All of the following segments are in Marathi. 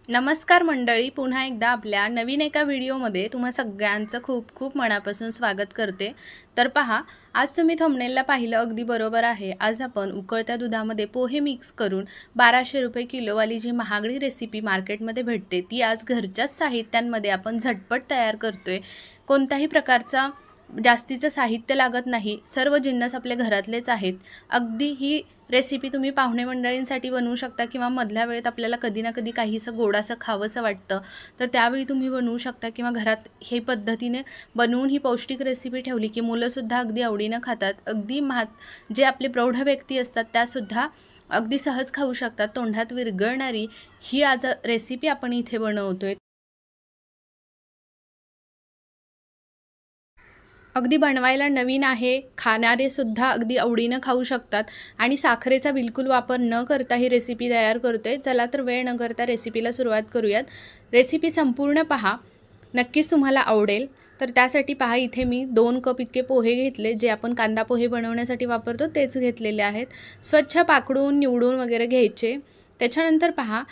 नमस्कार मंडळी, पुन्हा एकदा आपल्या नवीन एका व्हिडिओमध्ये तुम्हा सगळ्यांचं खूप खूप मनापासून स्वागत करते। तर पहा, आज तुम्ही थंबनेलला पाहिलं अगदी बरोबर आहे। आज आपण उकळत्या दुधामध्ये पोहे मिक्स करून 1200 रुपये किलोवाली जी महागडी रेसिपी मार्केटमध्ये भेटते ती आज घरच्याच साहित्यांमध्ये आपण झटपट तयार करतोय। कोणत्याही प्रकारचा जास्तीचं साहित्य लागत नाही, सर्व जिन्नस आपल्या घरातलेच आहेत। अगदी ही रेसिपी तुम्ही पाहुणे मंडळींसाठी बनवू शकता किंवा मधल्या वेळेत आपल्याला कधी ना कधी काहीसं गोडाचं खावंसं वाटतं तर त्यावेळी तुम्ही बनवू शकता किंवा घरात हे पद्धतीने बनवून ही पौष्टिक रेसिपी ठेवली की मुलंसुद्धा अगदी आवडीनं खातात। अगदी जे आपले प्रौढ व्यक्ती असतात त्यासुद्धा अगदी सहज खाऊ शकतात। तोंडात विरघळणारी ही आज रेसिपी आपण इथे बनवतोय। अगदी बनवायला नवीन आहे, खाणारे सुद्धा अगदी आवडीनं खाऊ शकतात आणि साखरेचा बिलकुल वापर न करता ही रेसिपी तयार करतोय। चला तर वेळ न करता रेसिपीला सुरुवात करूयात। रेसिपी संपूर्ण पहा, नक्कीच तुम्हाला आवडेल। तर त्यासाठी पहा, इथे मी 2 कप इतके पोहे घेतले, जे आपण कांदा पोहे बनवण्यासाठी वापरतो तेच घेतलेले आहेत। स्वच्छ पाकडून निवडून वगैरे घ्यायचे। त्याच्यानंतर पहा,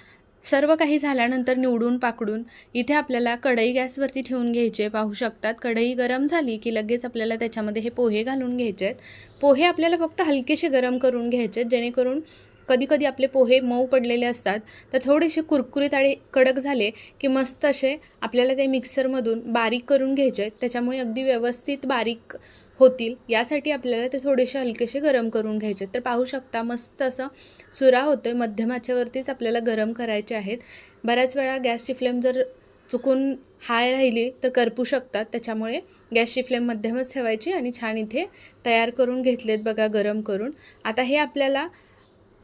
सर्व काही झाल्यानंतर निवडून पाकडून इथे आपल्याला कढई गॅसवरती ठेवून घ्यायचे। पाहू शकतात कढई गरम झाली की लगेच आपल्याला त्याच्यामध्ये हे पोहे घालून घ्यायचे आहेत। पोहे आपल्याला फक्त हलकेसे गरम करून घ्यायचे आहेत, जेणेकरून कधी कधी आपले पोहे मऊ पडलेले असतात तर थोडेसे कुरकुरीत आणि कडक झाले की मस्त असे आपल्याला ते मिक्सरमधून बारीक करून घ्यायचे आहेत। त्याच्यामुळे अगदी व्यवस्थित बारीक होतील यासाठी आपल्याला ते थोडेसे हलकेसे गरम करून घ्यायचे। तर पाहू शकता मस्त असं सुरा होतोय, मध्यम आचेवरतीच आपल्याला गरम करायचे आहेत। बऱ्याच वेळा गॅसची फ्लेम जर चुकून हाय राहिली तर करपू शकतात, त्याच्यामुळे गॅसची फ्लेम मध्यमच ठेवायची आणि छान इथे तयार करून घेतलेत बघा गरम करून। आता हे आपल्याला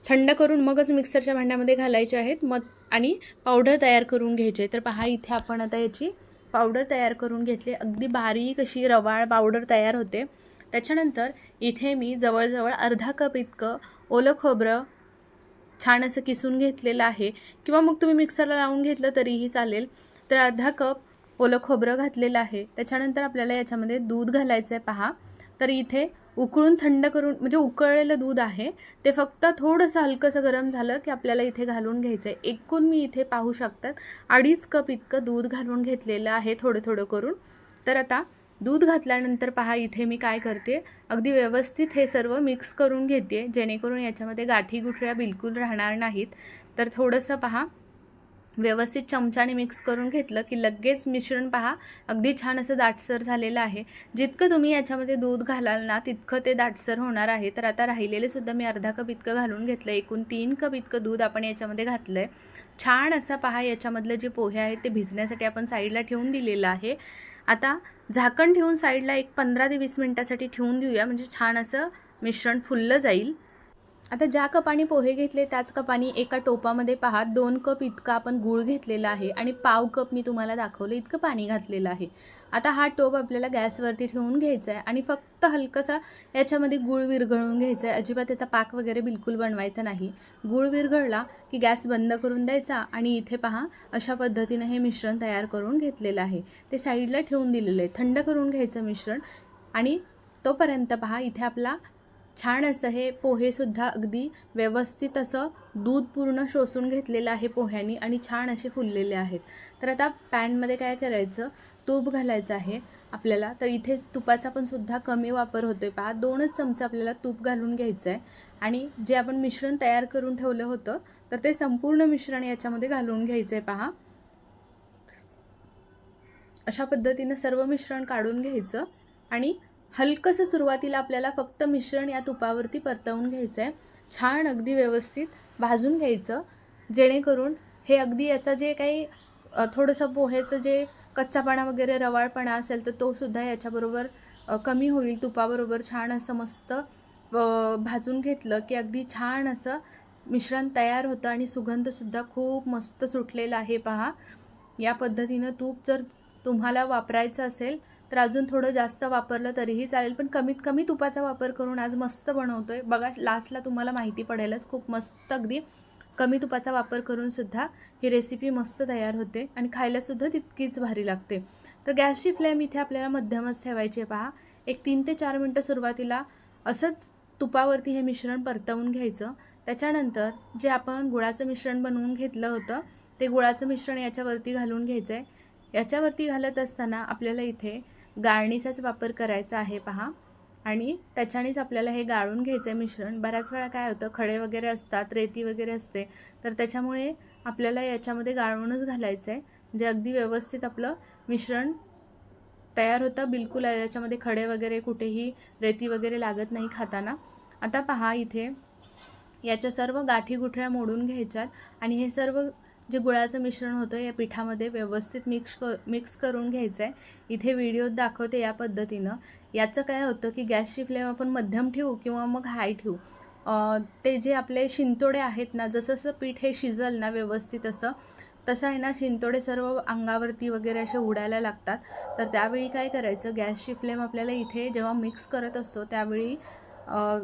थंड करून मगच मिक्सरच्या भांड्यामध्ये घालायचे आहेत आणि पावडर तयार करून घ्यायचे। तर पहा, इथे आपण आता याची पावडर तयार करून घेतली, अगदी बारीक अशी रवाळ पावडर तयार होते। त्याच्यानंतर इथे मी जवळजवळ अर्धा कप इतकं ओलं खोबरं छान असं किसून घेतलेलं आहे, किंवा मग तुम्ही मिक्सरला लावून घेतलं तरीही चालेल। तर अर्धा कप ओलं खोबरं घातलेलं आहे। त्याच्यानंतर आपल्याला याच्यामध्ये दूध घालायचं आहे पहा। तर इथे उकळून थंड करून म्हणजे उकळलेलं दूध आहे, ते फक्त थोडंसं हलकंसं गरम झालं की आपल्याला इथे घालून घ्यायचं आहे। एकूण मी इथे पाहू शकतात 2.5 कप इतकं दूध घालून घेतलेलं आहे थोडं थोडं करून। तर आता दूध घातल्यानंतर पहा, इथे मी काय करते, अगदी व्यवस्थित हे सर्व मिक्स करून घेते, जेणेकरून याच्यामध्ये गाठी गुठळ्या बिलकुल राहणार नाहीत। तर थोडंसं पहा, व्यवस्थित चमच्याने मिक्स करून घेतलं की लगेच मिश्रण पहा अगदी छान असं दाटसर झालेलं आहे। जितकं तुम्ही याच्यामध्ये दूध घालाल ना तितकं ते दाटसर होणार आहे। तर आता राहिलेले सुद्धा मी अर्धा कप इतकं घालून घेतलं, एकूण 3 कप इतकं दूध आपण याच्यामध्ये घातलं आहे। छान असं पहा, याच्यामधले जे पोहे आहेत ते भिजण्यासाठी आपण साईडला ठेवून दिलेलं आहे। आता झाकण ठेवून साईडला एक 15 ते 20 मिनिटासाठी ठेवून देऊया, म्हणजे छान असं मिश्रण फुललं जाईल। आता ज्या कपाने पोहे घेतले त्याच कपाने एका टोपामध्ये पहा 2 कप इतका आपण गूळ घेतलेला आहे आणि पाव कप मी तुम्हाला दाखवलं इतकं पाणी घातलेलं आहे। आता हा टोप आपल्याला गॅसवरती ठेवून घ्यायचा आहे आणि फक्त हलकसा याच्यामध्ये गूळ विरघळून घ्यायचा आहे। अजिबात त्याचा पाक वगैरे बिलकुल बनवायचा नाही। गूळ विरघळला की गॅस बंद करून द्यायचा आणि इथे पहा अशा पद्धतीने हे मिश्रण तयार करून घेतलेलं आहे, ते साईडला ठेवून दिलेलं आहे। थंड करून घ्यायचं मिश्रण आणि तोपर्यंत पहा इथे आपला छान असं हे पोहेसुद्धा अगदी व्यवस्थित असं दूध पूर्ण शोषून घेतलेलं आहे पोह्यांनी आणि छान असे फुललेले आहेत। तर आता पॅनमध्ये काय करायचं, तूप घालायचं आहे आपल्याला। तर इथेच तुपाचा पण सुद्धा कमी वापर होतोय पहा, 2च चमचे आपल्याला तूप घालून घ्यायचं आहे आणि जे आपण मिश्रण तयार करून ठेवलं होतं तर ते संपूर्ण मिश्रण याच्यामध्ये घालून घ्यायचं आहे पहा। अशा पद्धतीने सर्व मिश्रण काढून घ्यायचं आणि हलकंसं सुरुवातीला आपल्याला फक्त मिश्रण या तुपावरती परतवून घ्यायचं आहे। छान अगदी व्यवस्थित भाजून घ्यायचं, जेणेकरून हे अगदी याचा जे काही थोडंसं पोह्याचं जे कच्चापणा वगैरे रवाळपणा असेल तर तो सुद्धा याच्याबरोबर कमी होईल। तुपाबरोबर छान असं मस्त भाजून घेतलं की अगदी छान असं मिश्रण तयार होतं आणि सुगंधसुद्धा खूप मस्त सुटलेला आहे पहा। या पद्धतीनं तूप जर तुम्हाला वापरायचं असेल तर अजून थोडं जास्त वापरलं तरीही चालेल, पण कमीत कमी तुपाचा वापर करून आज मस्त बनवतोय बघा। लास्टला तुम्हाला माहिती पडेलच, खूप मस्त अगदी कमी तुपाचा वापर करून सुद्धा ही रेसिपी मस्त तयार होते आणि खायलासुद्धा तितकीच भारी लागते। तर गॅसची फ्लेम इथे आपल्याला मध्यमच ठेवायची आहे पहा। एक 3 ते 4 मिनटं सुरुवातीला असंच तुपावरती हे मिश्रण परतवून घ्यायचं, त्याच्यानंतर जे आपण गुळाचं मिश्रण बनवून घेतलं होतं ते गुळाचं मिश्रण याच्यावरती घालून घ्यायचं आहे. याच्यावरती घालत असताना आपल्याला इथे गाळणीचाच वापर करायचा आहे पहा, आणि त्याच्यानेच आपल्याला हे गाळून घ्यायचं आहे मिश्रण. बऱ्याच वेळा काय होतं, खडे वगैरे असतात, रेती वगैरे असते, तर त्याच्यामुळे आपल्याला याच्यामध्ये गाळूनच घालायचं आहे, जे अगदी व्यवस्थित आपलं मिश्रण तयार होतं. बिलकुल याच्यामध्ये खडे वगैरे कुठेही रेती वगैरे लागत नाही खाताना. आता पहा इथे याच्या सर्व गाठी गुठळ्या मोडून घ्यायच्यात आणि हे सर्व जे गुळाचं मिश्रण होतं या पिठामध्ये व्यवस्थित मिक्स करून घ्यायचं आहे. इथे व्हिडिओत दाखवते या पद्धतीनं. याचं काय होतं की गॅसची फ्लेम आपण मध्यम ठेवू किंवा मग हाय ठेवू, ते जे आपले शिंतोडे आहेत ना, जसं जसं पीठ हे शिजल ना व्यवस्थित तसं आहे ना, शिंतोडे सर्व अंगावरती वगैरे असे उडायला लागतात. तर त्यावेळी काय करायचं, गॅसची फ्लेम आपल्याला इथे जेव्हा मिक्स करत असतो त्यावेळी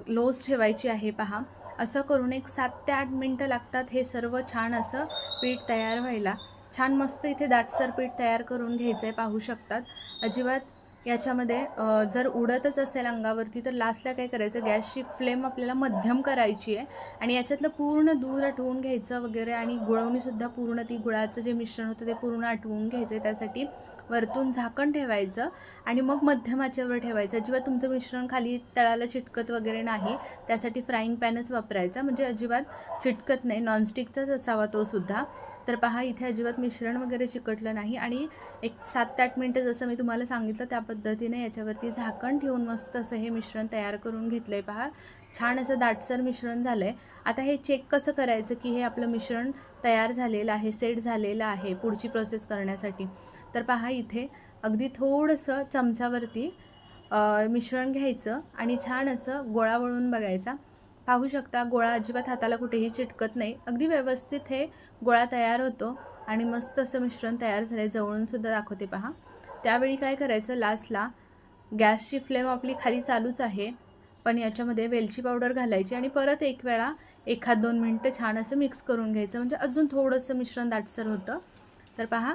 लोच ठेवायची आहे पहा. असं करून एक 7 ते 8 मिनटं लागतात हे सर्व छान असं पीठ तयार व्हायला. छान मस्त इथे दाटसर पीठ तयार करून घ्यायचं आहे, पाहू शकतात. अजिबात याच्यामध्ये जर उडतच असेल अंगावरती तर लास्टला काय करायचं, गॅसची फ्लेम आपल्याला मध्यम करायची आहे आणि याच्यातलं पूर्ण दूध आटवून घ्यायचं वगैरे, आणि गुळवणीसुद्धा पूर्ण ती गुळाचं जे मिश्रण होतं ते पूर्ण आटवून घ्यायचं आहे. त्यासाठी वरतून झाकण ठेवायचं आणि मग मध्यम आचेवर ठेवायचं. अजिबात तुमचं मिश्रण खाली तळाला चिटकत वगैरे नाही, त्यासाठी फ्राईंग पॅनच वापरायचा, म्हणजे अजिबात चिटकत नाही. नॉनस्टिकचाच असावा तो सुद्धा. तर पहा इथे अजिबात मिश्रण वगैरे चिकटलं नाही आणि एक 7 ते 8 मिनटं जसं मी तुम्हाला सांगितलं त्या पद्धतीने याच्यावरती झाकण ठेवून मस्त असं हे मिश्रण तयार करून घेतलं आहे. पहा छान असं दाटसर मिश्रण झालं आहे. आता हे चेक कसं करायचं की हे आपलं मिश्रण तयार झालेलं आहे, सेट झालेलं आहे पुढची प्रोसेस करण्यासाठी. तर पहा इथे अगदी थोडंसं चमचावरती मिश्रण घ्यायचं आणि छान असं गोळा वळून बघायचा. पाहू शकता गोळा अजिबात हाताला कुठेही चिटकत नाही, अगदी व्यवस्थित हे गोळा तयार होतो आणि मस्त असं मिश्रण तयार झालं आहे. जवळूनसुद्धा दाखवते पहा. त्यावेळी काय करायचं, लास्टला गॅसची फ्लेम आपली खाली चालूच आहे, पण याच्यामध्ये वेलची पावडर घालायची आणि परत एक वेळा 1-2 मिनटं छान असं मिक्स करून घ्यायचं, म्हणजे अजून थोडंसं मिश्रण दाटसर होतं. तर पहा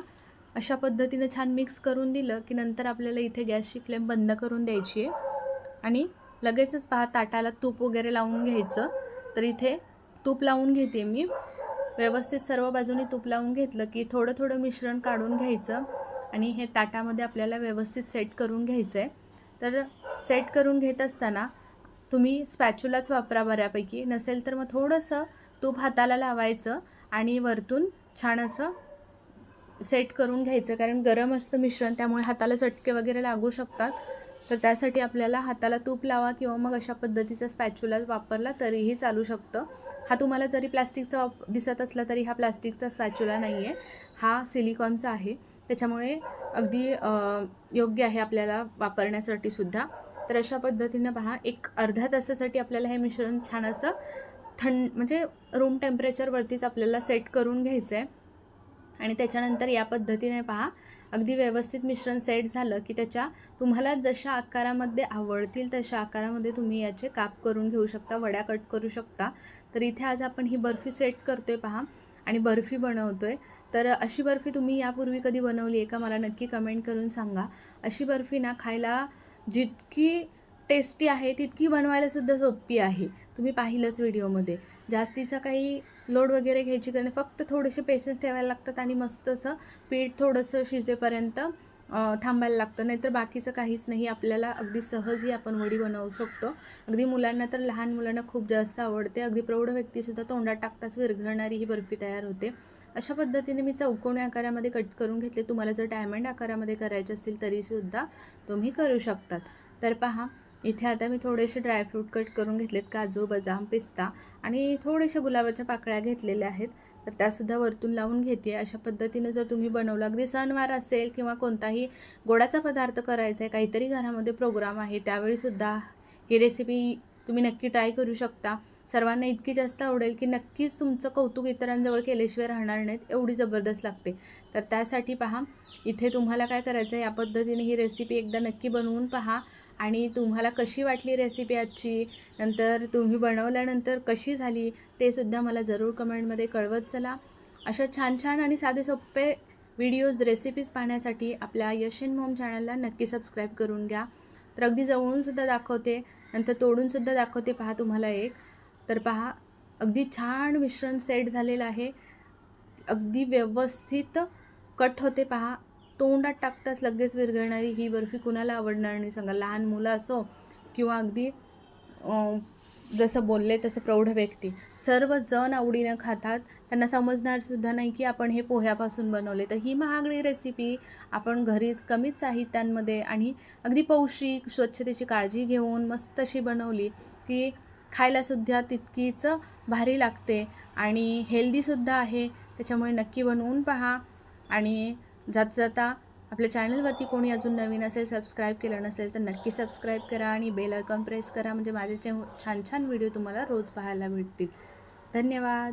अशा पद्धतीने छान मिक्स करून दिलं की नंतर आपल्याला इथे गॅसची फ्लेम बंद करून द्यायची आहे आणि लगेचच पहा ताटाला तूप वगैरे लावून घ्यायचं. तर इथे तूप लावून घेते मी. व्यवस्थित सर्व बाजूनी तूप लावून घेतलं की थोडं थोडं मिश्रण काढून घ्यायचं आणि हे ताटामध्ये आपल्याला व्यवस्थित सेट करून घ्यायचं आहे. तर सेट करून घेत असताना तुम्ही स्पॅच्युलाच वापरा बऱ्यापैकी, नसेल तर मग थोडंसं तूप हाताला लावायचं आणि वरतून छान असं सेट करून घ्यायचं, कारण गरम असतं मिश्रण त्यामुळे हाताला चटके वगैरे लागू शकतात. तर त्यासाठी आपल्याला हाताला तूप लावा किंवा मग अशा पद्धतीचा स्पॅच्युला वापरला तरीही चालू शकतं. हा तुम्हाला जरी प्लास्टिकचा दिसत असला तरी हा प्लास्टिकचा स्पॅच्युला नाही आहे, हा सिलिकॉनचा आहे, त्याच्यामुळे अगदी योग्य आहे आपल्याला वापरण्यासाठी सुद्धा. तर अशा पद्धतीनं पहा एक अर्ध्या तासासाठी आपल्याला हे मिश्रण छान असं म्हणजे रूम टेम्परेचरवरतीच आपल्याला सेट करून घ्यायचं आहे आणि त्याच्यानंतर या पद्धतीने पहा अगदी व्यवस्थित मिश्रण सेट झालं की त्याच्या तुम्हाला जशा आकारामध्ये आवडतील तशा आकारामध्ये तुम्ही याचे काप करून घेऊ शकता, वड्या कट करू शकता. तर इथे आज आपण ही बर्फी सेट करतोय पहा आणि बर्फी बनवतोय. तर अशी बर्फी तुम्ही यापूर्वी कधी बनवली आहे का, मला नक्की कमेंट करून सांगा. अशी बर्फी ना खायला जितकी टेस्टी आहे तितकी बनवायलासुद्धा सोपी आहे, तुम्ही पाहिलंच व्हिडिओमध्ये. जास्तीचा काही लोड वगैरे घ्यायची कारण फक्त थोडेसे पेशन्स ठेवायला लागतात आणि मस्त असं पीठ थोडंसं शिजेपर्यंत थांबायला लागतं, नाहीतर बाकीचं काहीच नाही. आपल्याला अगदी सहजही आपण वडी बनवू शकतो. अगदी मुलांना तर, लहान मुलांना खूप जास्त आवडते, अगदी प्रौढ व्यक्तीसुद्धा तोंडात टाकताच विरघळणारी ही बर्फी तयार होते. अशा पद्धतीने मी चौकोनी आकारामध्ये कट करून घेतले. तुम्हाला जर डायमंड आकारामध्ये करायचे असतील तरीसुद्धा तुम्ही करू शकतात. तर पहा इथे आता मी थोडेसे ड्रायफ्रूट कट करून घेतलेत, काजू, बदाम, पिस्ता आणि थोडेशा गुलाबाच्या पाकळ्या घेतलेल्या आहेत, तर त्यासुद्धा वरतून लावून घेते. अशा पद्धतीनं जर तुम्ही बनवलं, अगदी सणवार असेल किंवा कोणताही गोडाचा पदार्थ करायचा आहे, काहीतरी घरामध्ये प्रोग्राम आहे, त्यावेळीसुद्धा ही रेसिपी तुम्ही नक्की ट्राय करू शकता. सर्वांना इतकी जास्त आवडेल की नक्कीच तुमचं कौतुक इतरांजवळ केल्याशिवाय राहणार नाहीत, एवढी जबरदस्त लागते. तर त्यासाठी पहा इथे तुम्हाला काय करायचं आहे, या पद्धतीने ही रेसिपी एकदा नक्की बनवून पहा आणि तुम्हाला कशी वाटली रेसिपी आजची, नंतर तुम्ही बनवल्यानंतर कशी झाली ते सुद्धा मला जरूर कमेंटमध्ये कळवत चला. अशा छान छान आणि साधे सोपे व्हिडिओज, रेसिपीज पाहण्यासाठी आपल्या यश & मॉम चॅनलला नक्की सबस्क्राईब करून घ्या. तर अगदी जवळूनसुद्धा दाखवते, नंतर तोडूनसुद्धा दाखवते पहा तुम्हाला एक. तर पहा अगदी छान मिश्रण सेट झालेलं आहे. अगदी व्यवस्थित कट होते पहा. तोंडात टाकताच लगेच विरघळणारी ही बर्फी कुणाला आवडणार नाही सांगा. लहान मुलं असो किंवा अगदी जसं बोलले तसं प्रौढ व्यक्ती, सर्वजण आवडीनं खातात. त्यांना समजणारसुद्धा नाही की आपण हे पोह्यापासून बनवले. तर ही महागडी रेसिपी आपण घरीच कमीच साहित्यांमध्ये आणि अगदी पौष्टिक, स्वच्छतेची काळजी घेऊन मस्त अशी बनवली की खायलासुद्धा तितकीच भारी लागते आणि हेल्दीसुद्धा आहे. त्याच्यामुळे नक्की बनवून पहा. आणि जाता जाता आपल्या चॅनलवरती कोणी अजून नवीन असेल, सबस्क्राईब केलं नसेल तर नक्की सबस्क्राईब करा आणि बेल आयकॉन प्रेस करा, म्हणजे माझे छान छान व्हिडिओ तुम्हाला रोज पाहायला मिळतील. धन्यवाद.